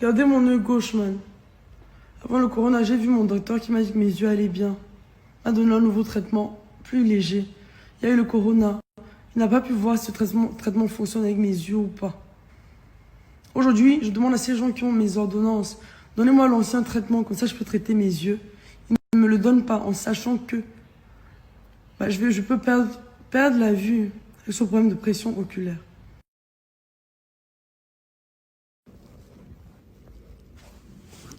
Regardez mon œil gauche, man. Avant le corona, j'ai vu mon docteur qui m'a dit que mes yeux allaient bien. Il m'a donné un nouveau traitement, plus léger. Il y a eu le corona. Il n'a pas pu voir si ce traitement fonctionne avec mes yeux ou pas. Aujourd'hui, je demande à ces gens qui ont mes ordonnances, donnez-moi l'ancien traitement, comme ça je peux traiter mes yeux. Ils ne me le donnent pas en sachant que je peux perdre la vue avec ce problème de pression oculaire.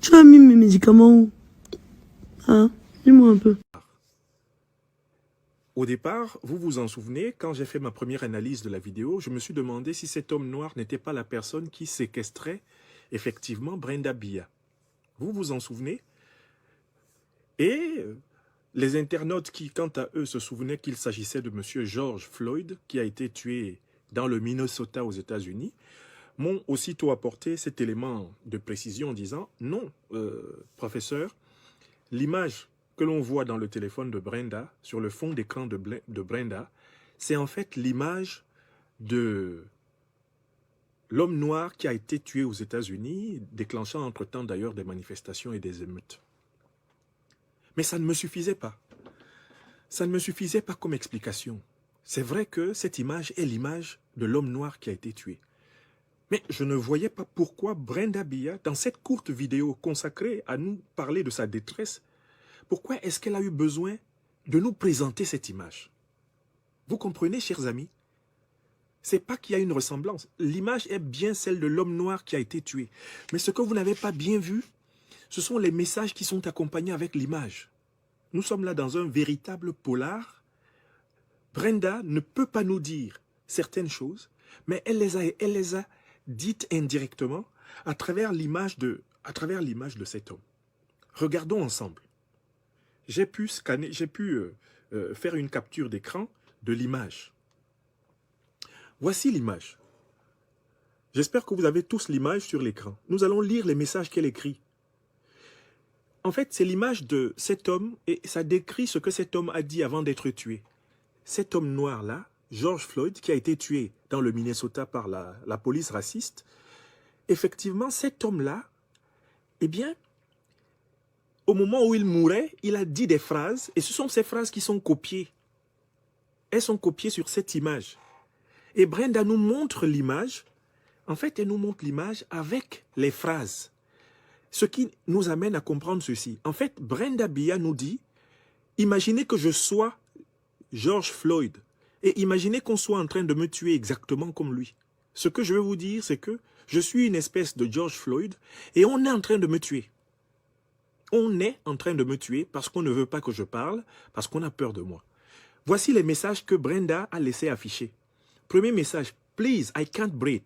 Tu as mis mes médicaments où? Hein? Dis-moi un peu. Au départ, vous vous en souvenez, quand j'ai fait ma première analyse de la vidéo, je me suis demandé si cet homme noir n'était pas la personne qui séquestrait effectivement Brenda Bia. Vous vous en souvenez? Et les internautes qui, quant à eux, se souvenaient qu'il s'agissait de M. George Floyd, qui a été tué dans le Minnesota aux États-Unis, m'ont aussitôt apporté cet élément de précision en disant « Non, professeur, l'image que l'on voit dans le téléphone de Brenda, sur le fond d'écran de Brenda, c'est en fait l'image de l'homme noir qui a été tué aux États-Unis, déclenchant entre-temps d'ailleurs des manifestations et des émeutes. » Mais ça ne me suffisait pas. Ça ne me suffisait pas comme explication. C'est vrai que cette image est l'image de l'homme noir qui a été tué. Mais je ne voyais pas pourquoi Brenda Bia, dans cette courte vidéo consacrée à nous parler de sa détresse, pourquoi est-ce qu'elle a eu besoin de nous présenter cette image? Vous comprenez, chers amis? C'est pas qu'il y a une ressemblance. L'image est bien celle de l'homme noir qui a été tué. Mais ce que vous n'avez pas bien vu, ce sont les messages qui sont accompagnés avec l'image. Nous sommes là dans un véritable polar. Brenda ne peut pas nous dire certaines choses, mais elle les a dites indirectement à travers l'image de cet homme. Regardons ensemble. J'ai pu faire une capture d'écran de l'image. Voici l'image. J'espère que vous avez tous l'image sur l'écran. Nous allons lire les messages qu'elle écrit. En fait, c'est l'image de cet homme et ça décrit ce que cet homme a dit avant d'être tué. Cet homme noir-là, George Floyd, qui a été tué dans le Minnesota par la police raciste, effectivement, cet homme-là, eh bien, au moment où il mourait, il a dit des phrases, et ce sont ces phrases qui sont copiées. Elles sont copiées sur cette image. Et Brenda nous montre l'image. En fait, elle nous montre l'image avec les phrases. Ce qui nous amène à comprendre ceci. En fait, Brenda Bia nous dit, imaginez que je sois George Floyd, et imaginez qu'on soit en train de me tuer exactement comme lui. Ce que je veux vous dire, c'est que je suis une espèce de George Floyd, et on est en train de me tuer. On est en train de me tuer parce qu'on ne veut pas que je parle, parce qu'on a peur de moi. Voici les messages que Brenda a laissé afficher. Premier message, « Please, I can't breathe ».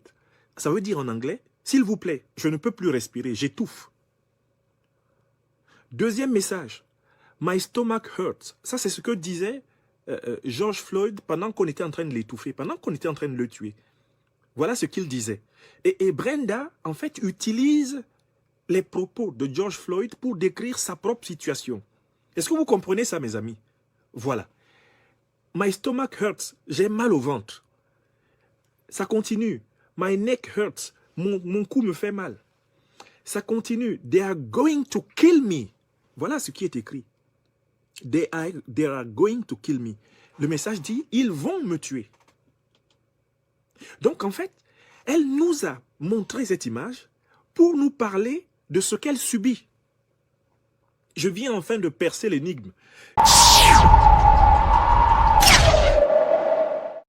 Ça veut dire en anglais, « S'il vous plaît, je ne peux plus respirer, j'étouffe ». Deuxième message, « My stomach hurts ». Ça, c'est ce que disait George Floyd pendant qu'on était en train de l'étouffer, pendant qu'on était en train de le tuer. Voilà ce qu'il disait. Et Brenda, en fait, utilise les propos de George Floyd pour décrire sa propre situation. Est-ce que vous comprenez ça, mes amis? Voilà. My stomach hurts. J'ai mal au ventre. Ça continue. My neck hurts. Mon cou me fait mal. Ça continue. They are going to kill me. Voilà ce qui est écrit. They are going to kill me. Le message dit, ils vont me tuer. Donc, en fait, elle nous a montré cette image pour nous parler de ce qu'elle subit. Je viens enfin de percer l'énigme.